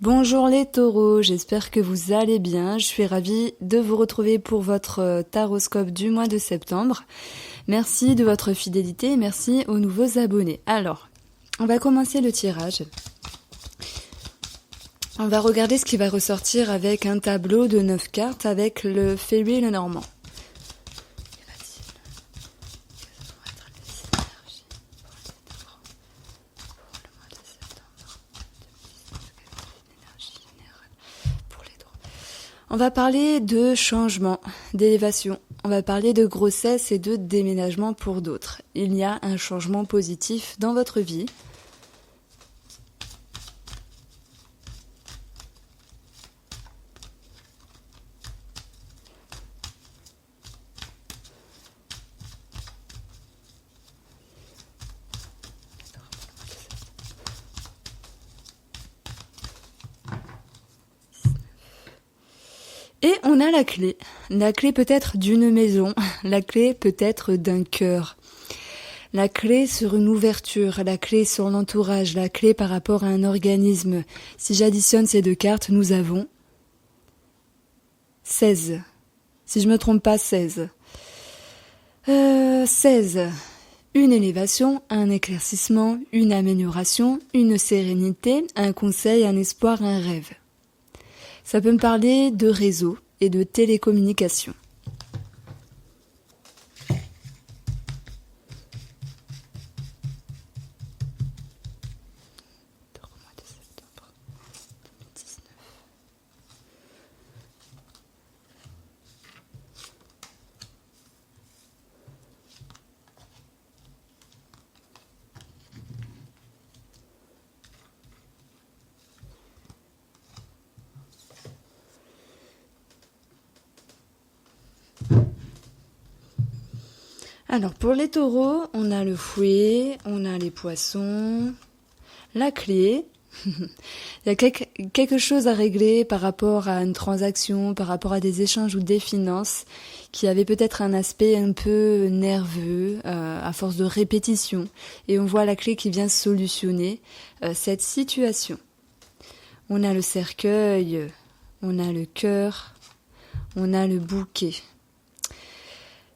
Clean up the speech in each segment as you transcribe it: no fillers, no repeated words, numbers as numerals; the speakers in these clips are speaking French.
Bonjour les taureaux, j'espère que vous allez bien. Je suis ravie de vous retrouver pour votre taroscope du mois de septembre. Merci de votre fidélité et merci aux nouveaux abonnés. Alors, on va commencer le tirage. On va regarder ce qui va ressortir avec un tableau de 9 cartes avec le Fairy et le Normand. On va parler de changement, d'élévation. On va parler de grossesse et de déménagement pour d'autres. Il y a un changement positif dans votre vie. Et on a la clé peut-être d'une maison, la clé peut-être d'un cœur, la clé sur une ouverture, la clé sur l'entourage, la clé par rapport à un organisme. Si j'additionne ces deux cartes, nous avons 16. Si je me trompe pas, 16. 16. Une élévation, un éclaircissement, une amélioration, une sérénité, un conseil, un espoir, un rêve. Ça peut me parler de réseau et de télécommunication. Alors pour les taureaux, on a le fouet, on a les poissons, la clé. Il y a quelque chose à régler par rapport à une transaction, par rapport à des échanges ou des finances qui avaient peut-être un aspect un peu nerveux à force de répétition. Et on voit la clé qui vient solutionner cette situation. On a le cercueil, on a le cœur, on a le bouquet.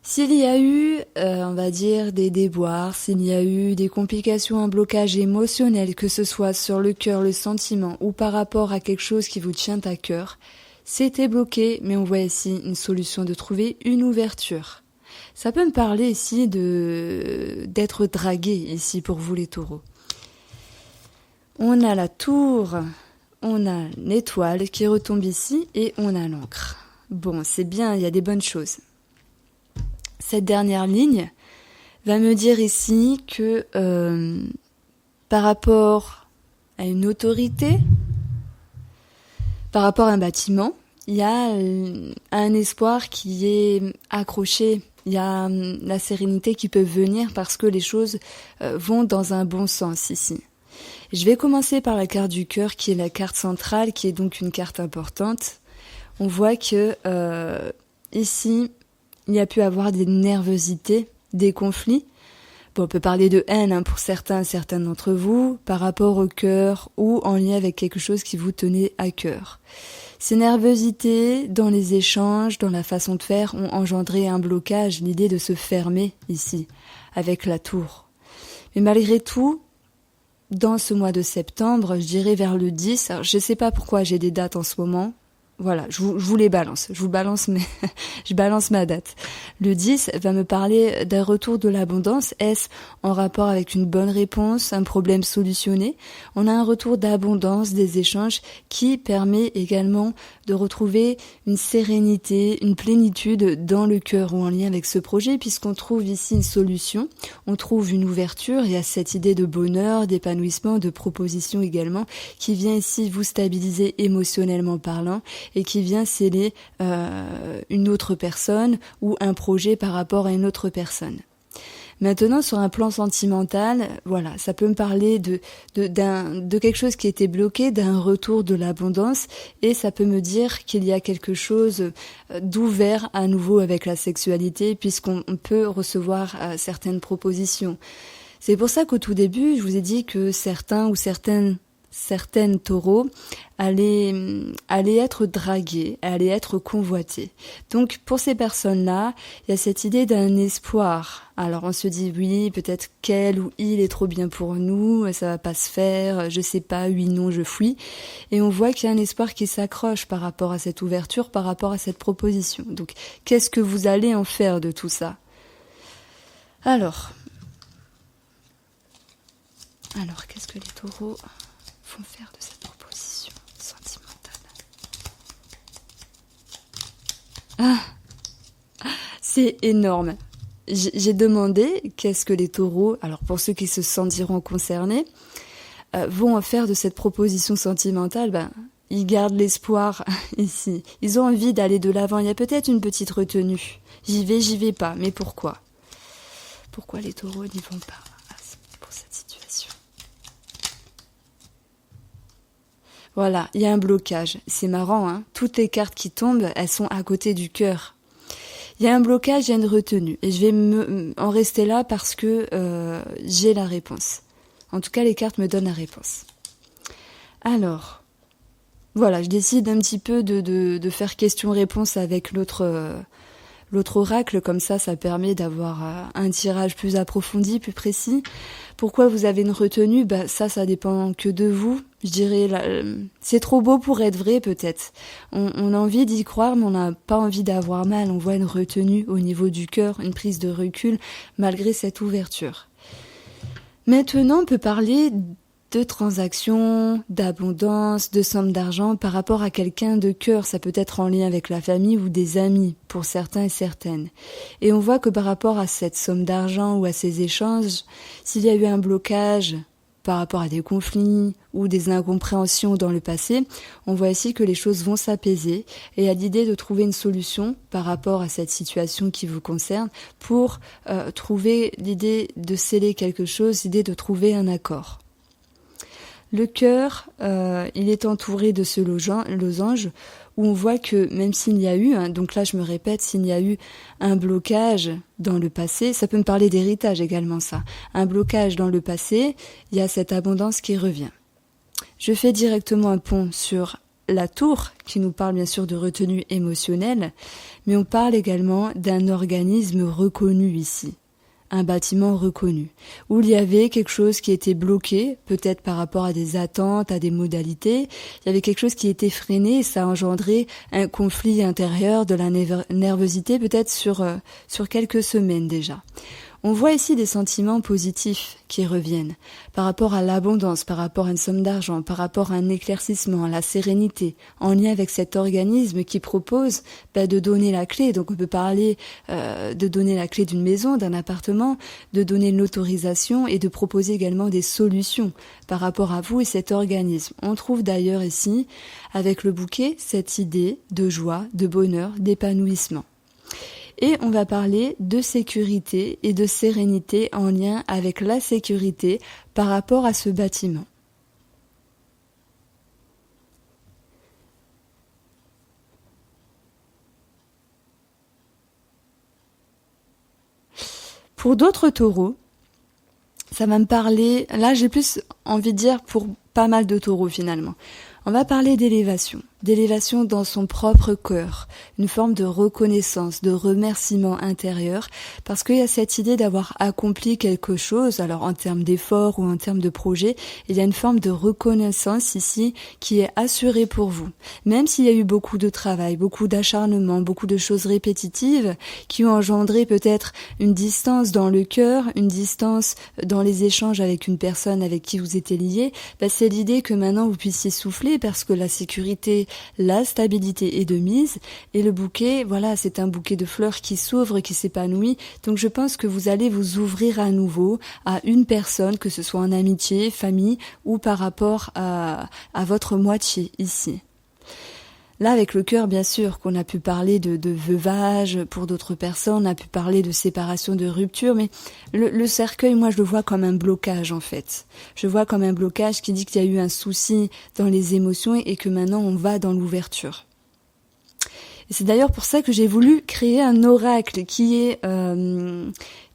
S'il y a eu, on va dire, des déboires, s'il y a eu des complications, un blocage émotionnel, que ce soit sur le cœur, le sentiment, ou par rapport à quelque chose qui vous tient à cœur, c'était bloqué, mais on voit ici une solution de trouver une ouverture. Ça peut me parler ici d'être dragué, ici, pour vous les taureaux. On a la tour, on a l'étoile qui retombe ici, et on a l'encre. Bon, c'est bien, il y a des bonnes choses. Cette dernière ligne va me dire ici que par rapport à une autorité, par rapport à un bâtiment, il y a un espoir qui est accroché, il y a la sérénité qui peut venir parce que les choses vont dans un bon sens ici. Je vais commencer par la carte du cœur qui est la carte centrale, qui est donc une carte importante. On voit que ici, il y a pu avoir des nervosités, des conflits. Bon, on peut parler de haine pour certains d'entre vous, par rapport au cœur ou en lien avec quelque chose qui vous tenait à cœur. Ces nervosités, dans les échanges, dans la façon de faire, ont engendré un blocage, l'idée de se fermer ici, avec la tour. Mais malgré tout, dans ce mois de septembre, je dirais vers le 10, alors je ne sais pas pourquoi j'ai des dates en ce moment. Voilà, je vous les balance. Je balance ma date. Le 10 va me parler d'un retour de l'abondance. Est-ce en rapport avec une bonne réponse, un problème solutionné? On a un retour d'abondance, des échanges qui permet également de retrouver une sérénité, une plénitude dans le cœur ou en lien avec ce projet, puisqu'on trouve ici une solution, on trouve une ouverture. Il y a cette idée de bonheur, d'épanouissement, de proposition également, qui vient ici vous stabiliser émotionnellement parlant, et qui vient sceller une autre personne ou un projet par rapport à une autre personne. Maintenant, sur un plan sentimental, voilà, ça peut me parler de quelque chose qui était bloqué, d'un retour de l'abondance, et ça peut me dire qu'il y a quelque chose d'ouvert à nouveau avec la sexualité, puisqu'on peut recevoir certaines propositions. C'est pour ça qu'au tout début, je vous ai dit que certains ou certaines certaines taureaux allaient être draguées, allaient être convoitées. Donc pour ces personnes-là, il y a cette idée d'un espoir. Alors on se dit oui, peut-être qu'elle ou il est trop bien pour nous, ça va pas se faire, je sais pas, oui, non, je fuis. Et on voit qu'il y a un espoir qui s'accroche par rapport à cette ouverture, par rapport à cette proposition. Donc qu'est-ce que vous allez en faire de tout ça ? Alors, qu'est-ce que les taureaux vont faire de cette proposition sentimentale ? C'est énorme. J'ai demandé qu'est-ce que les taureaux, alors pour ceux qui se sentiront concernés, vont en faire de cette proposition sentimentale. Ils gardent l'espoir ici. Ils ont envie d'aller de l'avant. Il y a peut-être une petite retenue. J'y vais pas. Mais pourquoi ? Pourquoi les taureaux n'y vont pas ? Pour cette situation. Voilà, il y a un blocage. C'est marrant, hein ? Toutes les cartes qui tombent, elles sont à côté du cœur. Il y a un blocage, il y a une retenue. Et je vais en rester là parce que j'ai la réponse. En tout cas, les cartes me donnent la réponse. Alors, voilà, je décide un petit peu de faire question-réponse avec l'autre oracle. Comme ça permet d'avoir un tirage plus approfondi, plus précis. Pourquoi vous avez une retenue ? Ça dépend que de vous. Je dirais, c'est trop beau pour être vrai peut-être. On a envie d'y croire, mais on n'a pas envie d'avoir mal. On voit une retenue au niveau du cœur, une prise de recul, malgré cette ouverture. Maintenant, on peut parler de transactions, d'abondance, de sommes d'argent par rapport à quelqu'un de cœur. Ça peut être en lien avec la famille ou des amis, pour certains et certaines. Et on voit que par rapport à cette somme d'argent ou à ces échanges, s'il y a eu un blocage par rapport à des conflits ou des incompréhensions dans le passé, on voit ici que les choses vont s'apaiser et à l'idée de trouver une solution par rapport à cette situation qui vous concerne pour trouver l'idée de sceller quelque chose, l'idée de trouver un accord. Le cœur, il est entouré de ce losange où on voit que même s'il y a eu, donc là je me répète, s'il y a eu un blocage dans le passé, ça peut me parler d'héritage également ça, un blocage dans le passé, il y a cette abondance qui revient. Je fais directement un pont sur la tour qui nous parle bien sûr de retenue émotionnelle, mais on parle également d'un organisme reconnu ici. Un bâtiment reconnu, où il y avait quelque chose qui était bloqué, peut-être par rapport à des attentes, à des modalités, il y avait quelque chose qui était freiné et ça a engendré un conflit intérieur, de la nervosité peut-être sur quelques semaines déjà. On voit ici des sentiments positifs qui reviennent par rapport à l'abondance, par rapport à une somme d'argent, par rapport à un éclaircissement, à la sérénité, en lien avec cet organisme qui propose de donner la clé. Donc on peut parler de donner la clé d'une maison, d'un appartement, de donner l'autorisation et de proposer également des solutions par rapport à vous et cet organisme. On trouve d'ailleurs ici, avec le bouquet, cette idée de joie, de bonheur, d'épanouissement. Et on va parler de sécurité et de sérénité en lien avec la sécurité par rapport à ce bâtiment. Pour d'autres taureaux, ça va me parler, là j'ai plus envie de dire pour pas mal de taureaux finalement. On va parler d'élévation dans son propre cœur, une forme de reconnaissance, de remerciement intérieur, parce qu'il y a cette idée d'avoir accompli quelque chose, alors en termes d'effort ou en termes de projet, il y a une forme de reconnaissance ici qui est assurée pour vous. Même s'il y a eu beaucoup de travail, beaucoup d'acharnement, beaucoup de choses répétitives qui ont engendré peut-être une distance dans le cœur, une distance dans les échanges avec une personne avec qui vous étiez lié, c'est l'idée que maintenant vous puissiez souffler parce que la sécurité, la stabilité est de mise et le bouquet, voilà, c'est un bouquet de fleurs qui s'ouvre, qui s'épanouit. Donc je pense que vous allez vous ouvrir à nouveau à une personne, que ce soit en amitié, famille ou par rapport à votre moitié ici. Là, avec le cœur, bien sûr, qu'on a pu parler de veuvage pour d'autres personnes, on a pu parler de séparation, de rupture, mais le cercueil, moi, je le vois comme un blocage, en fait. Je vois comme un blocage qui dit qu'il y a eu un souci dans les émotions et que maintenant, on va dans l'ouverture. Et c'est d'ailleurs pour ça que j'ai voulu créer un oracle qui est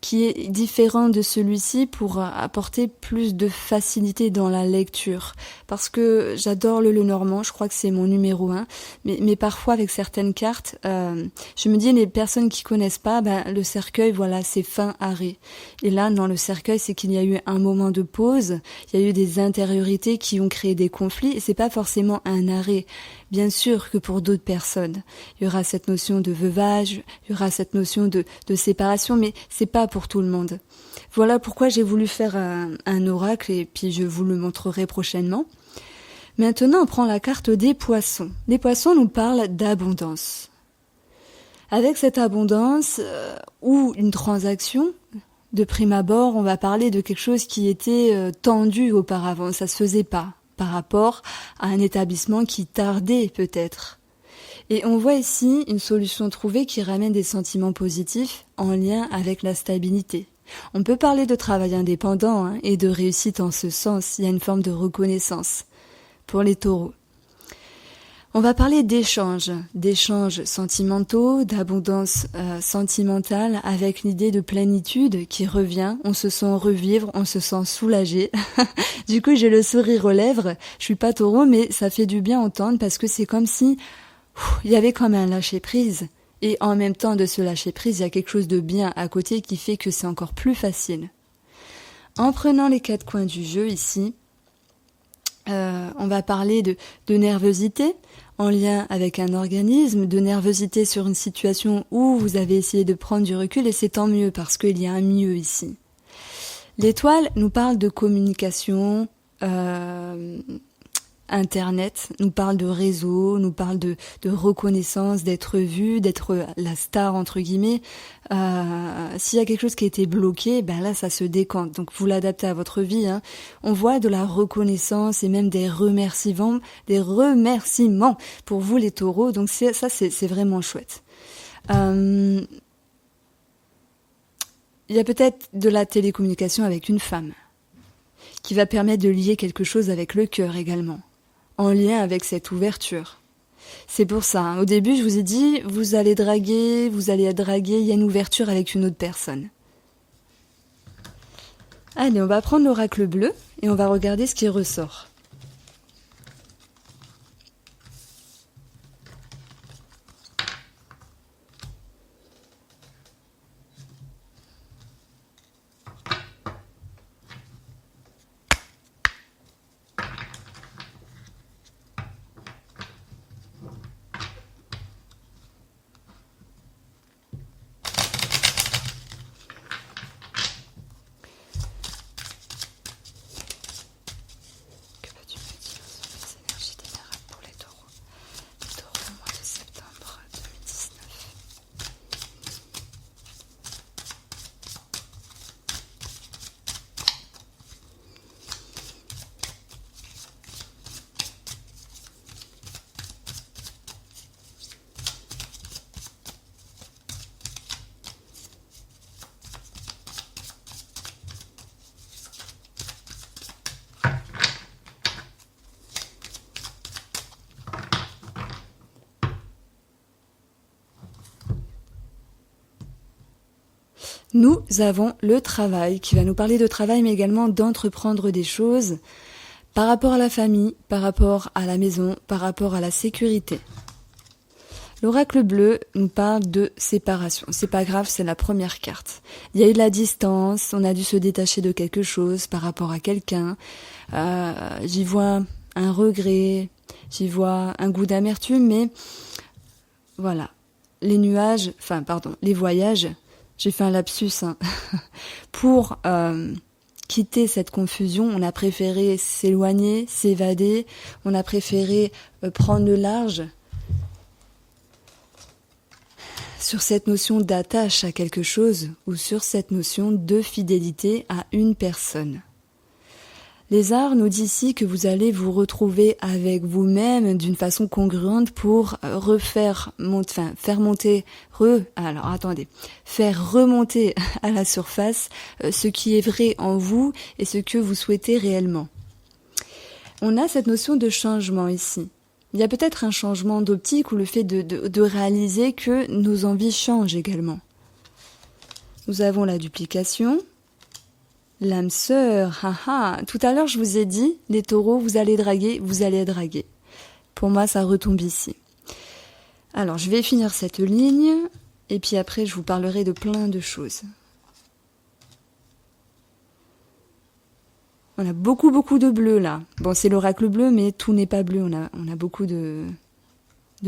qui est différent de celui-ci pour apporter plus de facilité dans la lecture. Parce que j'adore le Lenormand, je crois que c'est mon numéro 1, mais parfois avec certaines cartes, je me dis les personnes qui connaissent pas, le cercueil, voilà, c'est fin arrêt. Et là, dans le cercueil, c'est qu'il y a eu un moment de pause, il y a eu des intériorités qui ont créé des conflits, et c'est pas forcément un arrêt. Bien sûr que pour d'autres personnes, il y aura cette notion de veuvage, il y aura cette notion de séparation, mais c'est pas pour tout le monde. Voilà pourquoi j'ai voulu faire un oracle, et puis je vous le montrerai prochainement. Maintenant, on prend la carte des poissons. Les poissons nous parlent d'abondance. Avec cette abondance, ou une transaction, de prime abord, on va parler de quelque chose qui était tendu auparavant, ça se faisait pas, par rapport à un établissement qui tardait peut-être. Et on voit ici une solution trouvée qui ramène des sentiments positifs en lien avec la stabilité. On peut parler de travail indépendant et de réussite en ce sens, il y a une forme de reconnaissance pour les taureaux. On va parler d'échanges sentimentaux, d'abondance sentimentale avec l'idée de plénitude qui revient, on se sent revivre, on se sent soulagé. Du coup, j'ai le sourire aux lèvres, je suis pas taureau, mais ça fait du bien entendre parce que c'est comme si il y avait comme un lâcher-prise. Et en même temps de ce lâcher-prise, il y a quelque chose de bien à côté qui fait que c'est encore plus facile. En prenant les 4 coins du jeu ici, on va parler de nervosité en lien avec un organisme, de nervosité sur une situation où vous avez essayé de prendre du recul et c'est tant mieux parce qu'il y a un mieux ici. L'étoile nous parle de communication, Internet, nous parle de réseau, nous parle de reconnaissance, d'être vu, d'être la star entre guillemets. S'il y a quelque chose qui a été bloqué, là ça se décante. Donc vous l'adaptez à votre vie. On voit de la reconnaissance et même des remerciements pour vous les taureaux. Donc c'est vraiment chouette. Il y a peut-être de la télécommunication avec une femme qui va permettre de lier quelque chose avec le cœur également, en lien avec cette ouverture. C'est pour ça, au début je vous ai dit, vous allez draguer, il y a une ouverture avec une autre personne. Allez, on va prendre l'oracle bleu et on va regarder ce qui ressort. Nous avons le travail qui va nous parler de travail mais également d'entreprendre des choses par rapport à la famille, par rapport à la maison, par rapport à la sécurité. L'oracle bleu nous parle de séparation. C'est pas grave, c'est la première carte. Il y a eu de la distance, on a dû se détacher de quelque chose par rapport à quelqu'un. J'y vois un regret, j'y vois un goût d'amertume, mais voilà. Les voyages, j'ai fait un lapsus, pour quitter cette confusion, on a préféré s'éloigner, s'évader, on a préféré prendre le large sur cette notion d'attache à quelque chose ou sur cette notion de fidélité à une personne. Les arts nous disent ici que vous allez vous retrouver avec vous-même d'une façon congruente pour faire remonter à la surface ce qui est vrai en vous et ce que vous souhaitez réellement. On a cette notion de changement ici. Il y a peut-être un changement d'optique ou le fait de réaliser que nos envies changent également. Nous avons la duplication, l'âme sœur. Tout à l'heure, je vous ai dit, les taureaux, vous allez draguer, vous allez draguer. Pour moi, ça retombe ici. Alors, je vais finir cette ligne, et puis après, je vous parlerai de plein de choses. On a beaucoup de bleu là. Bon, c'est l'oracle bleu, mais tout n'est pas bleu. On a beaucoup de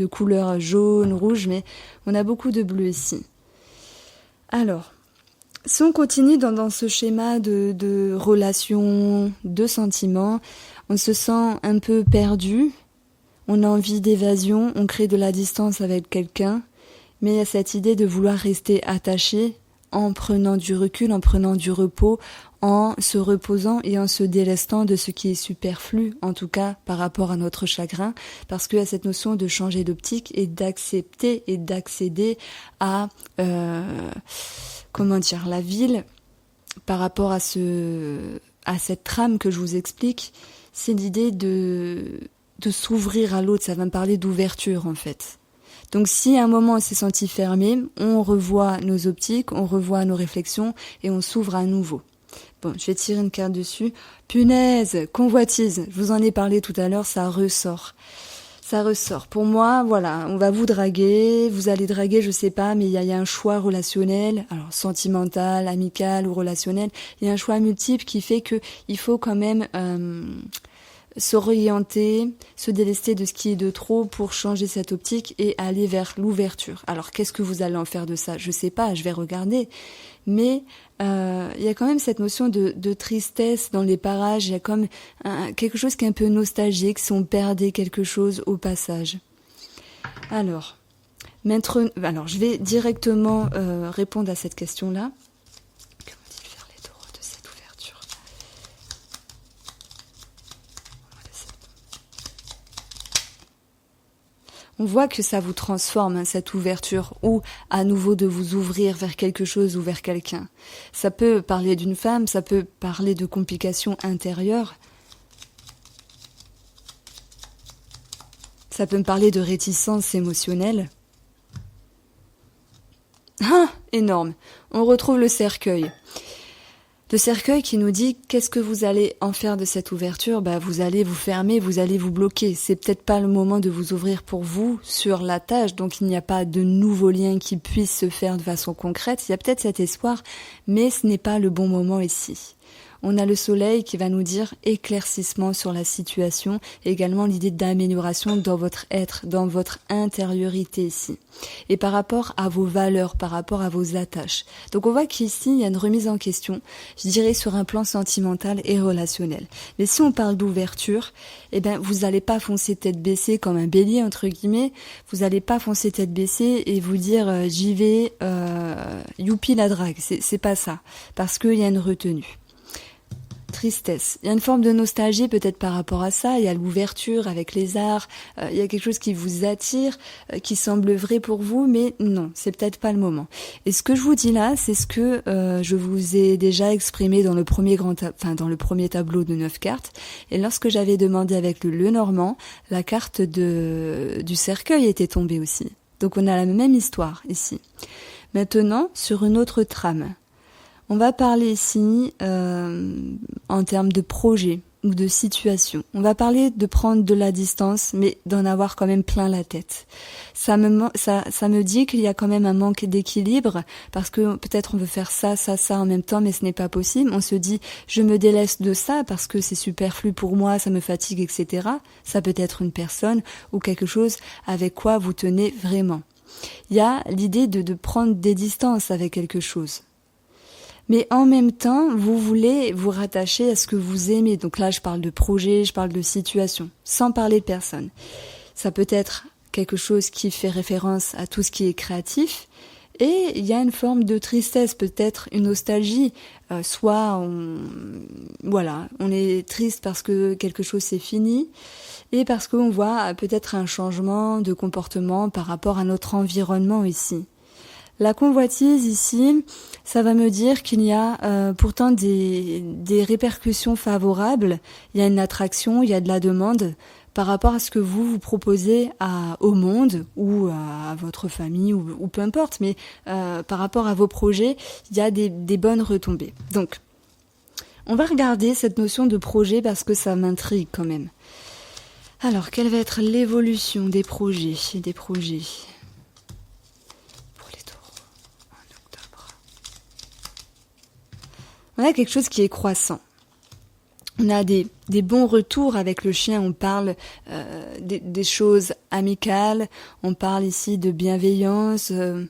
couleurs jaune, rouge, mais on a beaucoup de bleu ici. Alors, si on continue dans ce schéma de relations, de sentiments, on se sent un peu perdu, on a envie d'évasion, on crée de la distance avec quelqu'un, mais il y a cette idée de vouloir rester attaché en prenant du recul, en prenant du repos, en se reposant et en se délestant de ce qui est superflu, en tout cas par rapport à notre chagrin, parce qu'il y a cette notion de changer d'optique et d'accepter et d'accéder à la ville par rapport à cette trame que je vous explique. C'est l'idée de s'ouvrir à l'autre, ça va me parler d'ouverture en fait. Donc si à un moment on s'est senti fermé, on revoit nos optiques, on revoit nos réflexions et on s'ouvre à nouveau. Bon, je vais tirer une carte dessus. Punaise, convoitise, je vous en ai parlé tout à l'heure, ça ressort. Ça ressort. Pour moi, voilà, on va vous draguer, vous allez draguer, je sais pas, mais il y a un choix relationnel, alors sentimental, amical ou relationnel, il y a un choix multiple qui fait que il faut quand même s'orienter, se délester de ce qui est de trop pour changer cette optique et aller vers l'ouverture. Alors qu'est-ce que vous allez en faire de ça? Je sais pas, je vais regarder. Mais il y a quand même cette notion de tristesse dans les parages, il y a comme quelque chose qui est un peu nostalgique si on perdait quelque chose au passage. Alors, je vais directement répondre à cette question-là. Que vont-ils faire les taureaux de cette ouverture? On voit que ça vous transforme, cette ouverture, ou à nouveau de vous ouvrir vers quelque chose ou vers quelqu'un. Ça peut parler d'une femme, ça peut parler de complications intérieures. Ça peut me parler de réticence émotionnelle. Énorme. On retrouve le cercueil. Le cercueil qui nous dit qu'est-ce que vous allez en faire de cette ouverture? Vous allez vous fermer, vous allez vous bloquer. C'est peut-être pas le moment de vous ouvrir pour vous sur la tâche, donc il n'y a pas de nouveaux liens qui puissent se faire de façon concrète. Il y a peut-être cet espoir, mais ce n'est pas le bon moment ici. On a le soleil qui va nous dire éclaircissement sur la situation, et également l'idée d'amélioration dans votre être, dans votre intériorité ici. Et par rapport à vos valeurs, par rapport à vos attaches. Donc on voit qu'ici, il y a une remise en question, je dirais sur un plan sentimental et relationnel. Mais si on parle d'ouverture, vous n'allez pas foncer tête baissée comme un bélier, entre guillemets, vous n'allez pas foncer tête baissée et vous dire j'y vais, youpi la drague, c'est pas ça, parce qu'il y a une retenue. Tristesse. Il y a une forme de nostalgie peut-être par rapport à ça, il y a l'ouverture avec les arts, il y a quelque chose qui vous attire, qui semble vrai pour vous, mais non, c'est peut-être pas le moment. Et ce que je vous dis là, c'est ce que je vous ai déjà exprimé dans le premier tableau de 9 cartes, et lorsque j'avais demandé avec le Lenormand, la carte du cercueil était tombée aussi. Donc on a la même histoire ici. Maintenant, sur une autre trame. On va parler ici en termes de projet ou de situation. On va parler de prendre de la distance, mais d'en avoir quand même plein la tête. Ça me dit qu'il y a quand même un manque d'équilibre, parce que peut-être on veut faire ça en même temps, mais ce n'est pas possible. On se dit, je me délaisse de ça parce que c'est superflu pour moi, ça me fatigue, etc. Ça peut être une personne ou quelque chose avec quoi vous tenez vraiment. Il y a l'idée de prendre des distances avec quelque chose. Mais en même temps, vous voulez vous rattacher à ce que vous aimez. Donc là, je parle de projet, je parle de situation, sans parler de personne. Ça peut être quelque chose qui fait référence à tout ce qui est créatif. Et il y a une forme de tristesse, peut-être une nostalgie. Soit on est triste parce que quelque chose c'est fini, et parce qu'on voit peut-être un changement de comportement par rapport à notre environnement ici. La convoitise ici, ça va me dire qu'il y a pourtant des répercussions favorables. Il y a une attraction, il y a de la demande. par rapport à ce que vous proposez au monde ou à votre famille ou peu importe, mais par rapport à vos projets, il y a des bonnes retombées. Donc, on va regarder cette notion de projet parce que ça m'intrigue quand même. Alors, quelle va être l'évolution des projets pour les taureaux en octobre? On a quelque chose qui est croissant. On a des bons retours avec le chien, on parle des choses amicales, on parle ici de bienveillance, et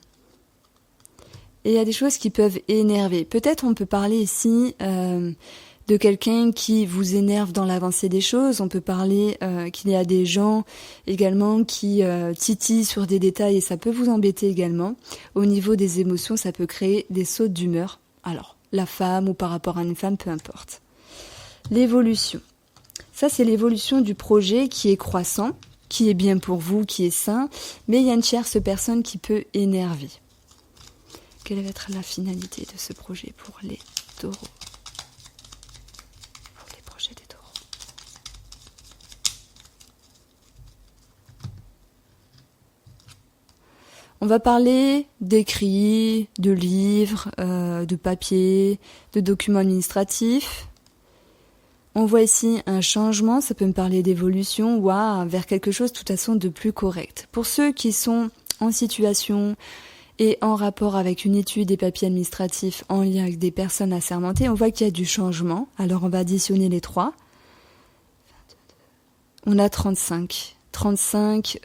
il y a des choses qui peuvent énerver. Peut-être on peut parler ici de quelqu'un qui vous énerve dans l'avancée des choses, on peut parler qu'il y a des gens également qui titillent sur des détails et ça peut vous embêter également. Au niveau des émotions, ça peut créer des sautes d'humeur. Alors, la femme ou par rapport à une femme, peu importe. L'évolution. Ça, c'est l'évolution du projet qui est croissant, qui est bien pour vous, qui est sain, mais il y a une tierce personne qui peut énerver. Quelle va être la finalité de ce projet pour les taureaux? Pour les projets des taureaux. On va parler d'écrits, de livres, de papiers, de documents administratifs. On voit ici un changement, ça peut me parler d'évolution ou vers quelque chose de toute façon de plus correct. Pour ceux qui sont en situation et en rapport avec une étude des papiers administratifs en lien avec des personnes assermentées, on voit qu'il y a du changement. Alors on va additionner les 3. On a 35. 35,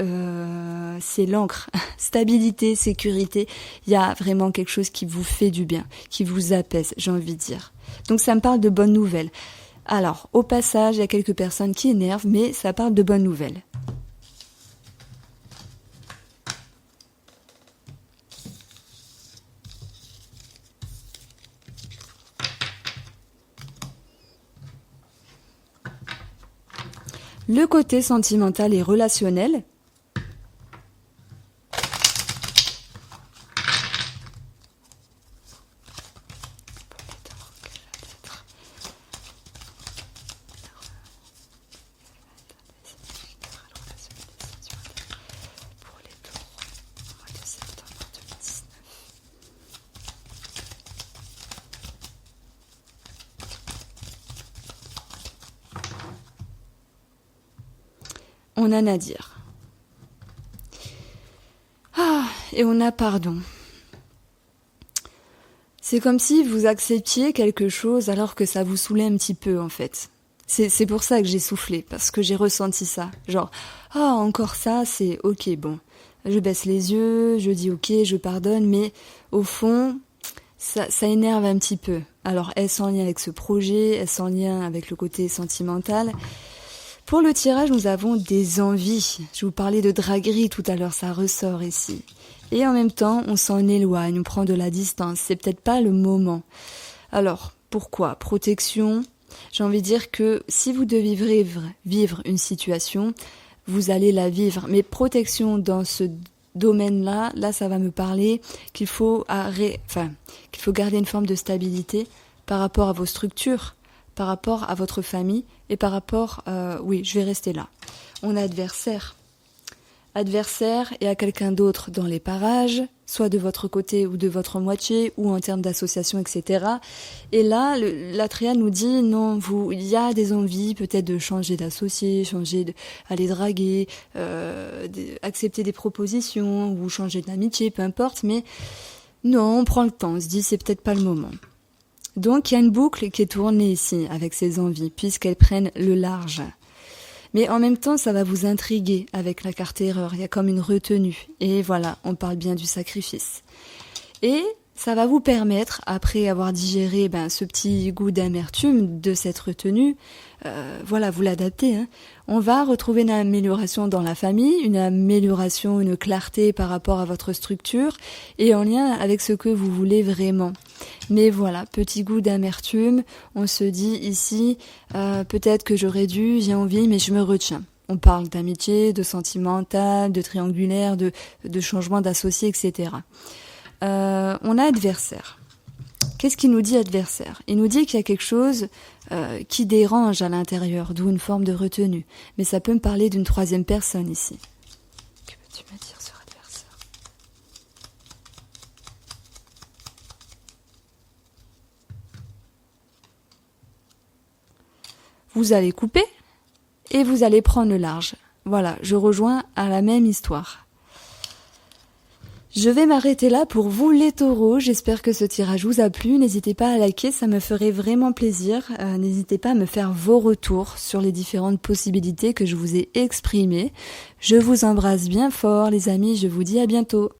c'est l'encre. Stabilité, sécurité. Il y a vraiment quelque chose qui vous fait du bien, qui vous apaise, j'ai envie de dire. Donc ça me parle de bonnes nouvelles. Alors, au passage, il y a quelques personnes qui énervent, mais ça parle de bonnes nouvelles. Le côté sentimental et relationnel. On a Nadir. Et on a pardon. C'est comme si vous acceptiez quelque chose alors que ça vous saoulait un petit peu en fait. C'est pour ça que j'ai soufflé, parce que j'ai ressenti ça. Genre, encore ça, c'est ok, bon. Je baisse les yeux, je dis ok, je pardonne, mais au fond, ça énerve un petit peu. Alors, est-ce en lien avec ce projet? Est-ce en lien avec le côté sentimental? Pour le tirage, nous avons des envies. Je vous parlais de draguerie tout à l'heure, ça ressort ici. Et en même temps, on s'en éloigne, on prend de la distance. C'est peut-être pas le moment. Alors, pourquoi? Protection. J'ai envie de dire que si vous devez vivre une situation, vous allez la vivre. Mais protection dans ce domaine-là, là, ça va me parler qu'il faut garder une forme de stabilité par rapport à vos structures, par rapport à votre famille et par rapport, je vais rester là. On a adversaire et à quelqu'un d'autre dans les parages, soit de votre côté ou de votre moitié, ou en termes d'association, etc. Et là, la triade nous dit, non, il y a des envies peut-être de changer d'associé, aller draguer, accepter des propositions, ou changer d'amitié, peu importe, mais non, on prend le temps, on se dit, c'est peut-être pas le moment. Donc, il y a une boucle qui est tournée ici, avec ces envies, puisqu'elles prennent le large. Mais en même temps, ça va vous intriguer avec la carte erreur. Il y a comme une retenue. Et voilà, on parle bien du sacrifice. Et ça va vous permettre, après avoir digéré ce petit goût d'amertume de cette retenue, vous l'adaptez. On va retrouver une amélioration dans la famille, une amélioration, une clarté par rapport à votre structure et en lien avec ce que vous voulez vraiment. Mais voilà, petit goût d'amertume, on se dit ici, peut-être que j'aurais dû, j'ai envie, mais je me retiens. On parle d'amitié, de sentimental, de triangulaire, de changement d'associé, etc. On a adversaire. qu'est-ce qu'il nous dit adversaire? Il nous dit qu'il y a quelque chose qui dérange à l'intérieur, d'où une forme de retenue. Mais ça peut me parler d'une troisième personne ici. Que peux-tu me dire sur adversaire? Vous allez couper et vous allez prendre le large. Voilà, je rejoins à la même histoire. Je vais m'arrêter là pour vous les taureaux, j'espère que ce tirage vous a plu, n'hésitez pas à liker, ça me ferait vraiment plaisir, n'hésitez pas à me faire vos retours sur les différentes possibilités que je vous ai exprimées. Je vous embrasse bien fort les amis, je vous dis à bientôt.